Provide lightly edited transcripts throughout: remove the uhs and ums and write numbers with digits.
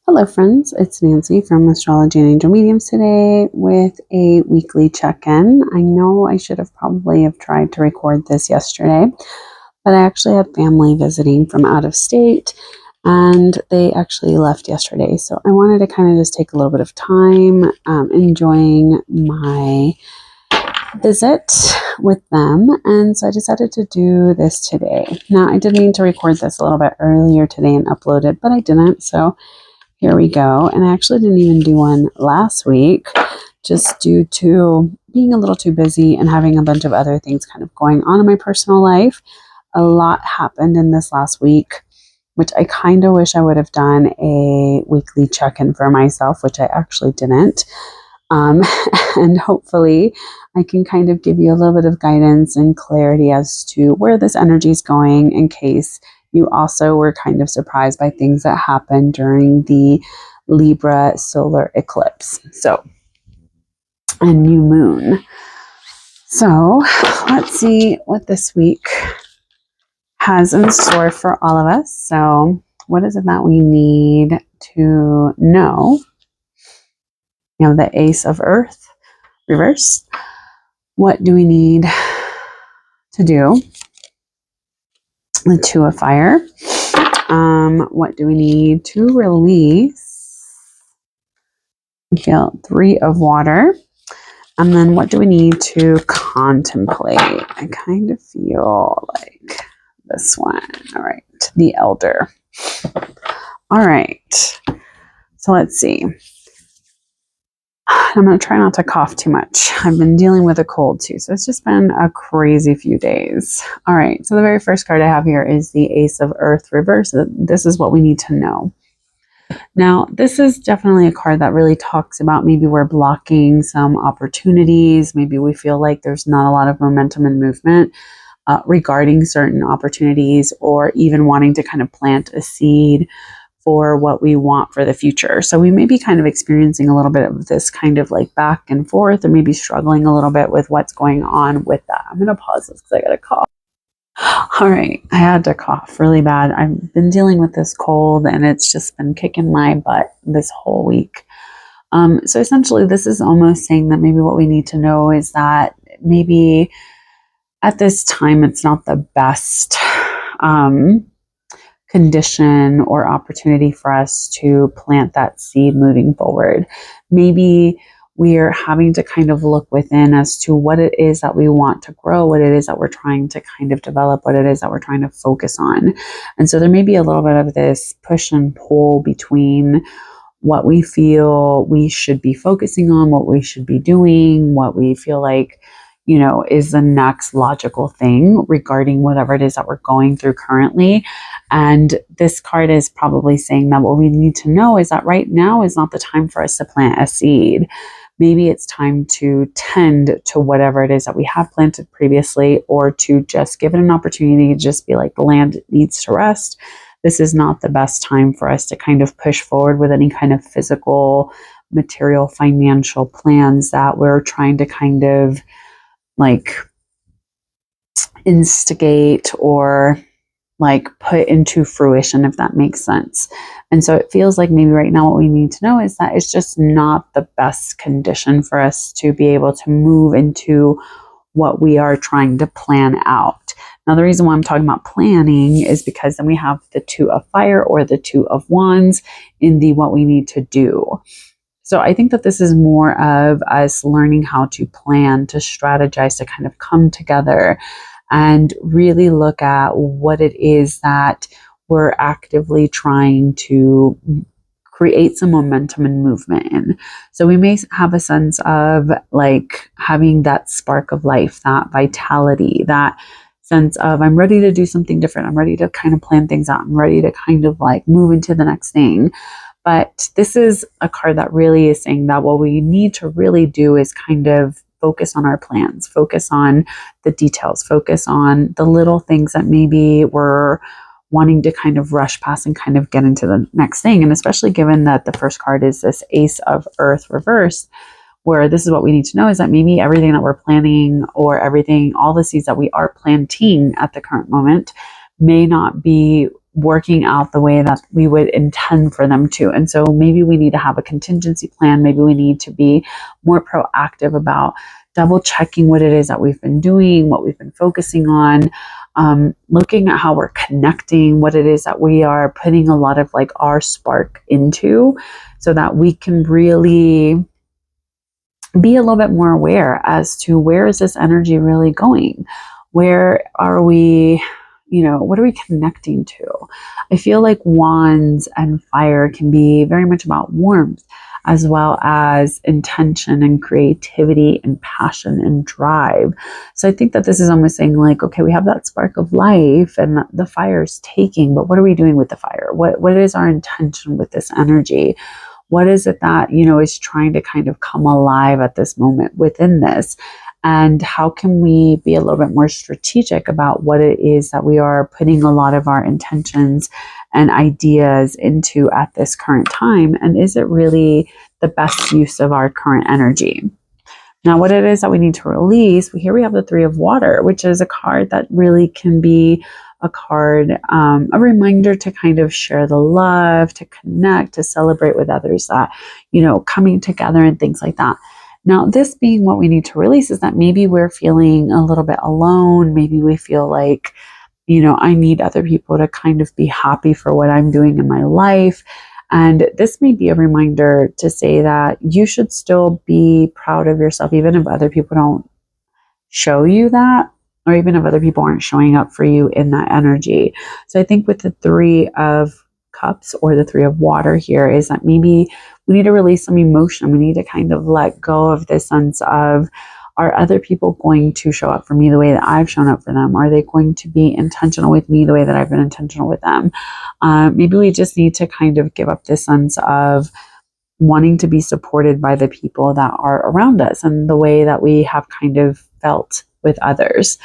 Hello friends, it's Nancy from Astrology and Angel Mediums today with a weekly check-in. I know I should have probably have tried to record this yesterday, but I actually had family visiting from out of state and they actually left yesterday. So I wanted to kind of just take a little bit of time enjoying my visit with them, and so I decided to do this today. Now I did mean to record this a little bit earlier today and upload it, but I didn't, so here we go. And I actually didn't even do one last week just due to being a little too busy and having a bunch of other things kind of going on in my personal life. A lot happened in this last week, which I kind of wish I would have done a weekly check-in for myself, which I actually didn't. And hopefully I can kind of give you a little bit of guidance and clarity as to where this energy is going, in case you also were kind of surprised by things that happened during the Libra solar eclipse. So, a new moon. So, let's see what this week has in store for all of us. So, what is it that we need to know? You know, the Ace of Earth reverse. What do we need to do? The Two of Fire. What do we need to release? I feel Three of Water. And then what do we need to contemplate? I kind of feel like this one. All right. The Elder. All right. So let's see. I'm going to try not to cough too much. I've been dealing with a cold too, so it's just been a crazy few days. All right, so the very first card I have here is the Ace of Earth reverse. This is what we need to know. Now, this is definitely a card that really talks about maybe we're blocking some opportunities. Maybe we feel like there's not a lot of momentum and movement regarding certain opportunities, or even wanting to kind of plant a seed for what we want for the future. So we may be kind of experiencing a little bit of this kind of like back and forth, and maybe struggling a little bit with what's going on with that. I'm going to pause this because I got to cough. All right. I had to cough really bad. I've been dealing with this cold and it's just been kicking my butt this whole week. So essentially this is almost saying that maybe what we need to know is that maybe at this time it's not the best condition or opportunity for us to plant that seed moving forward. Maybe we're having to kind of look within as to what it is that we want to grow, what it is that we're trying to kind of develop, what it is that we're trying to focus on. And so there may be a little bit of this push and pull between what we feel we should be focusing on, what we should be doing, what we feel like, you know, is the next logical thing regarding whatever it is that we're going through currently. And this card is probably saying that what we need to know is that right now is not the time for us to plant a seed. Maybe it's time to tend to whatever it is that we have planted previously, or to just give it an opportunity to just be like, the land needs to rest. This is not the best time for us to kind of push forward with any kind of physical, material, financial plans that we're trying to kind of like instigate or like put into fruition, if that makes sense. And so it feels like maybe right now what we need to know is that it's just not the best condition for us to be able to move into what we are trying to plan out. Now, the reason why I'm talking about planning is because then we have the Two of Fire or the Two of Wands in the what we need to do. So I think that this is more of us learning how to plan, to strategize, to kind of come together and really look at what it is that we're actively trying to create some momentum and movement in. So we may have a sense of like having that spark of life, that vitality, that sense of I'm ready to do something different. I'm ready to kind of plan things out. I'm ready to kind of like move into the next thing. But this is a card that really is saying that what we need to really do is kind of focus on our plans, focus on the details, focus on the little things that maybe we're wanting to kind of rush past and kind of get into the next thing. And especially given that the first card is this Ace of Earth reverse, where this is what we need to know is that maybe everything that we're planning, or everything, all the seeds that we are planting at the current moment may not be working out the way that we would intend for them to. And so maybe we need to have a contingency plan. Maybe we need to be more proactive about double checking what it is that we've been doing, what we've been focusing on, looking at how we're connecting, what it is that we are putting a lot of like our spark into, so that we can really be a little bit more aware as to where is this energy really going? Where are we, what are we connecting to? I feel like wands and fire can be very much about warmth, as well as intention and creativity and passion and drive. So I think that this is almost saying like, okay, we have that spark of life and the fire is taking, but what are we doing with the fire? What is our intention with this energy? What is it that, is trying to kind of come alive at this moment within this? And how can we be a little bit more strategic about what it is that we are putting a lot of our intentions and ideas into at this current time? And is it really the best use of our current energy? Now, what it is that we need to release, here we have the Three of Water, which is a card that really can be a card, a reminder to kind of share the love, to connect, to celebrate with others, that, coming together and things like that. Now, this being what we need to release is that maybe we're feeling a little bit alone. Maybe we feel like, I need other people to kind of be happy for what I'm doing in my life. And this may be a reminder to say that you should still be proud of yourself, even if other people don't show you that, or even if other people aren't showing up for you in that energy. So I think with the Three of Cups or the Three of Water here is that maybe we need to release some emotion. We need to kind of let go of this sense of, are other people going to show up for me the way that I've shown up for them? Are they going to be intentional with me the way that I've been intentional with them? Maybe we just need to kind of give up this sense of wanting to be supported by the people that are around us and the way that we have kind of felt with others.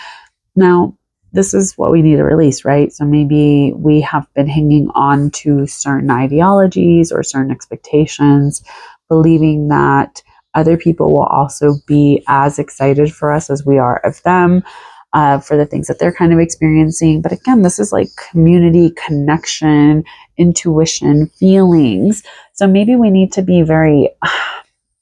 Now, this is what we need to release, right? So maybe we have been hanging on to certain ideologies or certain expectations, believing that other people will also be as excited for us as we are of them, for the things that they're kind of experiencing. But again, this is like community, connection, intuition, feelings. So maybe we need to be very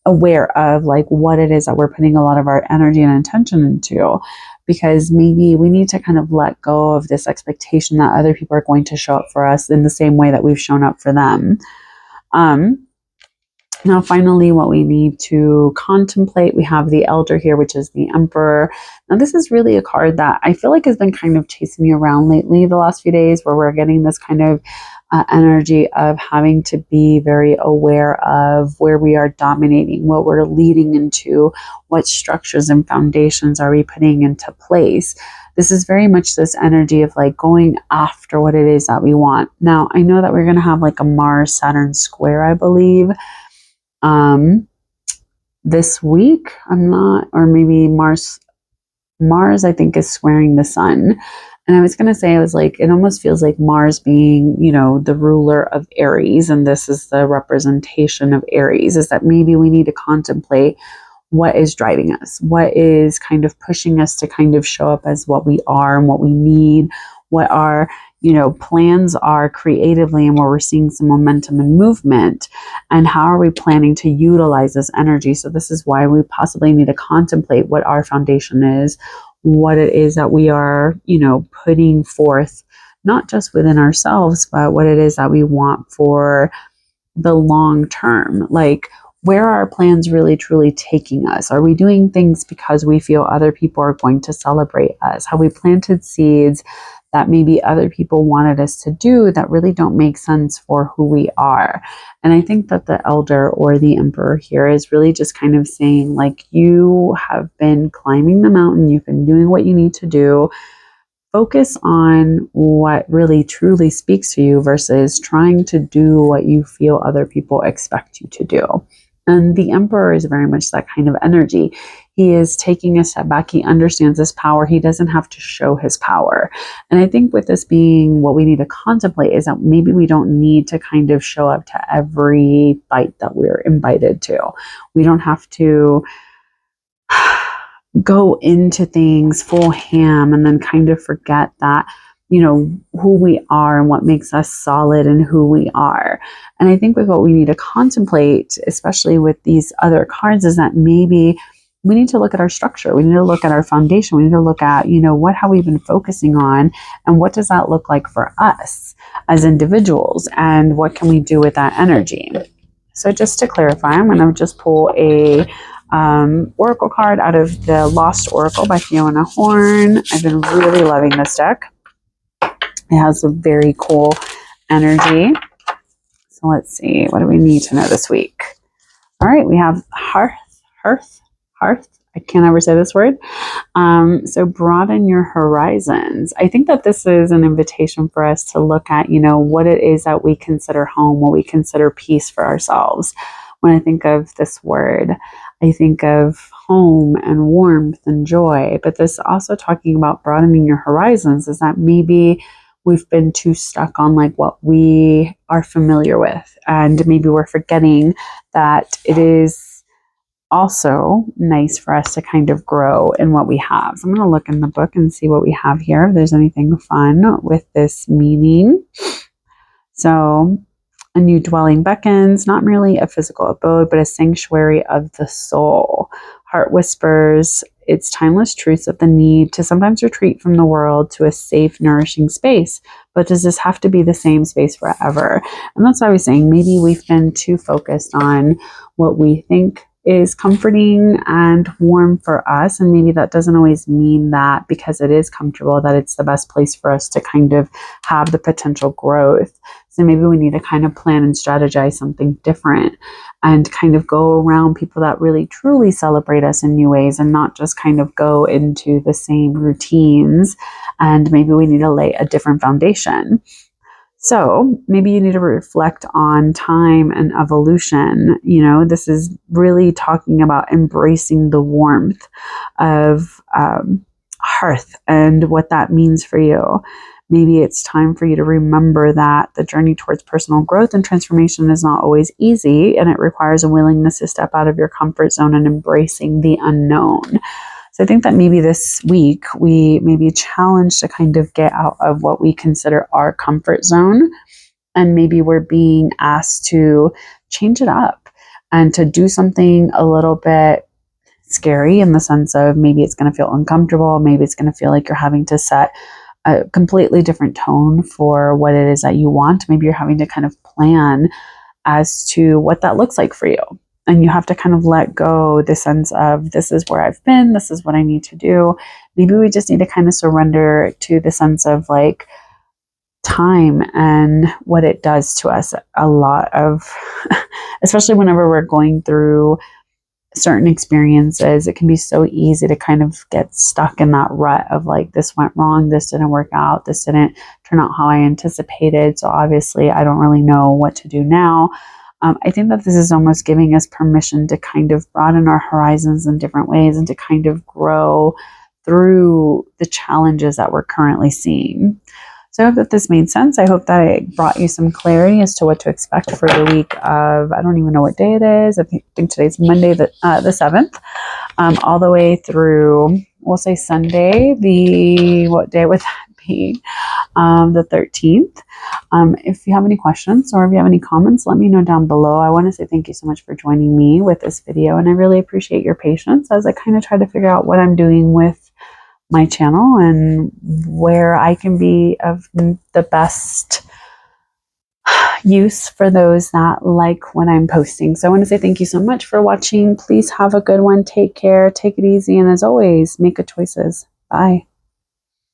aware of like what it is that we're putting a lot of our energy and attention into, because maybe we need to kind of let go of this expectation that other people are going to show up for us in the same way that we've shown up for them. Now, finally, what we need to contemplate, we have the Elder here, which is the Emperor. Now, this is really a card that I feel like has been kind of chasing me around lately the last few days, where we're getting this kind of energy of having to be very aware of where we are dominating, what we're leading into, what structures and foundations are we putting into place. This is very much this energy of like going after what it is that we want. Now, I know that we're going to have like a Mars-Saturn square, I believe, this week. Or maybe Mars I think is squaring the sun. And I was going to say, I was like, it almost feels like Mars being, the ruler of Aries, and this is the representation of Aries, is that maybe we need to contemplate what is driving us, what is kind of pushing us to kind of show up as what we are and what we need, what our plans are creatively, and where we're seeing some momentum and movement, and how are we planning to utilize this energy. So this is why we possibly need to contemplate what our foundation is, what it is that we are, putting forth, not just within ourselves, but what it is that we want for the long term. Like, where are our plans really truly taking us? Are we doing things because we feel other people are going to celebrate us? Have we planted seeds that maybe other people wanted us to do that really don't make sense for who we are? And I think that the Elder or the Emperor here is really just kind of saying, like, you have been climbing the mountain, you've been doing what you need to do. Focus on what really truly speaks to you versus trying to do what you feel other people expect you to do. And the Emperor is very much that kind of energy. He is taking a step back. He understands his power. He doesn't have to show his power. And I think with this being what we need to contemplate is that maybe we don't need to kind of show up to every fight that we're invited to. We don't have to go into things full ham and then kind of forget that who we are and what makes us solid and who we are. And I think with what we need to contemplate, especially with these other cards, is that maybe we need to look at our structure. We need to look at our foundation. We need to look at, what have we been focusing on and what does that look like for us as individuals and what can we do with that energy? So just to clarify, I'm going to just pull a oracle card out of the Lost Oracle by Fiona Horn. I've been really loving this deck. It has a very cool energy. So let's see, what do we need to know this week? All right, we have hearth. I can't ever say this word. So broaden your horizons. I think that this is an invitation for us to look at, what it is that we consider home, what we consider peace for ourselves. When I think of this word, I think of home and warmth and joy. But this also talking about broadening your horizons is that maybe we've been too stuck on like what we are familiar with. And maybe we're forgetting that it is also nice for us to kind of grow in what we have. So I'm going to look in the book and see what we have here, if there's anything fun with this meaning. So a new dwelling beckons, not merely a physical abode, but a sanctuary of the soul. Heart whispers its timeless truths of the need to sometimes retreat from the world to a safe, nourishing space. But does this have to be the same space forever? And that's what I was saying. Maybe we've been too focused on what we think is comforting and warm for us. And maybe that doesn't always mean that because it is comfortable, that it's the best place for us to kind of have the potential growth. So maybe we need to kind of plan and strategize something different and kind of go around people that really truly celebrate us in new ways and not just kind of go into the same routines. And maybe we need to lay a different foundation. So maybe you need to reflect on time and evolution. This is really talking about embracing the warmth of hearth and what that means for you. Maybe it's time for you to remember that the journey towards personal growth and transformation is not always easy, and it requires a willingness to step out of your comfort zone and embracing the unknown. So I think that maybe this week we may be challenged to kind of get out of what we consider our comfort zone, and maybe we're being asked to change it up and to do something a little bit scary, in the sense of maybe it's going to feel uncomfortable, maybe it's going to feel like you're having to set a completely different tone for what it is that you want. Maybe you're having to kind of plan as to what that looks like for you. And you have to kind of let go the sense of, this is where I've been, this is what I need to do. Maybe we just need to kind of surrender to the sense of like time and what it does to us. A lot of, especially whenever we're going through certain experiences, it can be so easy to kind of get stuck in that rut of like, this went wrong, this didn't work out, this didn't turn out how I anticipated, so obviously I don't really know what to do now. I think that this is almost giving us permission to kind of broaden our horizons in different ways and to kind of grow through the challenges that we're currently seeing. So I hope that this made sense. I hope that it brought you some clarity as to what to expect for the week of, I don't even know what day it is. I think today's Monday, the 7th, all the way through, we'll say Sunday, what day would that be? The 13th. If you have any questions or if you have any comments, let me know down below. I want to say thank you so much for joining me with this video, and I really appreciate your patience as I kind of try to figure out what I'm doing with my channel and where I can be of the best use for those that like when I'm posting. So I want to say thank you so much for watching. Please have a good one. Take care. Take it easy. And as always, make good choices. Bye.